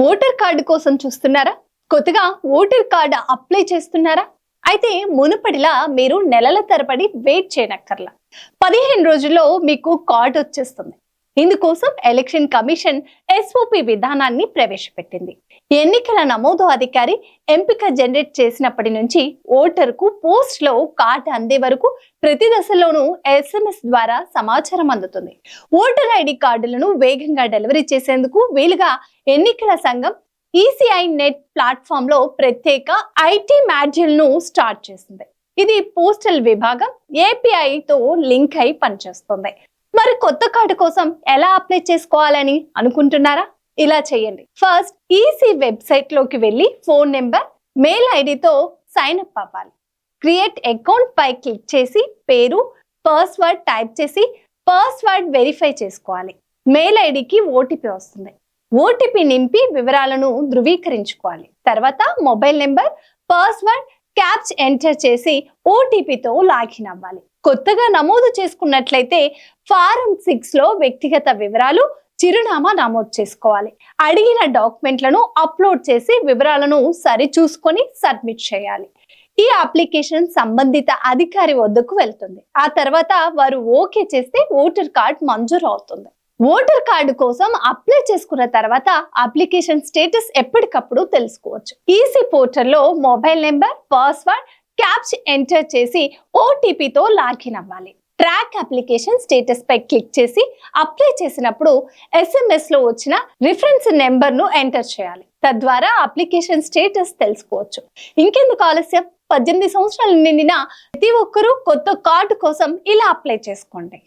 Voter card కోసం చూస్తున్నారా? కొత్తగా ఓటర్ కార్డు అప్లై చేస్తున్నారా? అయితే మునుపటిలా మీరు నెలల తరబడి వెయిట్ చేయనక్కర్లా. 15 రోజుల్లో మీకు కార్డు వచ్చేస్తుంది. ఇందుకోసం ఎలక్షన్ కమిషన్ ఎస్ఓపి విధానాన్ని ప్రవేశపెట్టింది. ఎన్నికల నమోదు అధికారి ఎంపిక జనరేట్ చేసినప్పటి నుంచి ఓటర్కు పోస్ట్ లో కార్డు అందే వరకు ప్రతి దశలోనూ SMS ద్వారా సమాచారం అందుతుంది. ఓటర్ ఐడి కార్డులను వేగంగా డెలివరీ చేసేందుకు వీలుగా ఎన్నికల సంఘం ECI నెట్ ప్లాట్ఫామ్ లో ప్రత్యేక IT మాడ్యూల్ ను స్టార్ట్ చేసింది. ఇది పోస్టల్ విభాగం API తో లింక్ అయి పనిచేస్తుంది. మరి కొత్త కార్డు కోసం ఎలా అప్లై చేసుకోవాలని అనుకుంటున్నారా? ఇలా చేయండి. ఫస్ట్ ఈసీ వెబ్సైట్ లోకి వెళ్ళి ఫోన్ నెంబర్, మెయిల్ ఐడితో సైన్ అప్ అవ్వాలి. క్రియేట్ అకౌంట్ పై క్లిక్ చేసి పేరు, పాస్వర్డ్ టైప్ చేసి పాస్వర్డ్ వెరిఫై చేసుకోవాలి. మెయిల్ ఐడికి OTP వస్తుంది. OTP నింపి వివరాలను ధృవీకరించుకోవాలి. తర్వాత మొబైల్ నెంబర్, పాస్వర్డ్, క్యాప్చ్ ఎంటర్ చేసి OTPతో లాగిన్ అవ్వాలి. కొత్తగా నమోదు చేసుకున్నట్లయితే ఫారం 6 లో వ్యక్తిగత వివరాలు, చిరునామా నమోదు చేసుకోవాలి. అడిగిన డాక్యుమెంట్లను అప్లోడ్ చేసి వివరాలను సరిచూసుకొని సబ్మిట్ చేయాలి. ఈ అప్లికేషన్ సంబంధిత అధికారి వద్దకు వెళ్తుంది. ఆ తర్వాత వారు ఓకే చేస్తే ఓటర్ కార్డ్ మంజూరు అవుతుంది. ఓటర్ కార్డు కోసం అప్లై చేసుకున్న తర్వాత అప్లికేషన్ స్టేటస్ ఎప్పటికప్పుడు తెలుసుకోవచ్చు. ఈసీ పోర్టల్లో మొబైల్ నెంబర్, పాస్వర్డ్, క్యాప్చ్ ఎంటర్ చేసి OTPతో లాగిన్ అవ్వాలి. ట్రాక్ అప్లికేషన్ స్టేటస్ పై క్లిక్ చేసి అప్లై చేసినప్పుడు SMS లో వచ్చిన రిఫరెన్స్ నెంబర్ ను ఎంటర్ చేయాలి. తద్వారా అప్లికేషన్ స్టేటస్ తెలుసుకోవచ్చు. ఇంకెందుకు ఆలస్యం? 18 సంవత్సరాలు నిండిన ప్రతి ఒక్కరూ కొత్త కార్డు కోసం ఇలా అప్లై చేసుకోండి.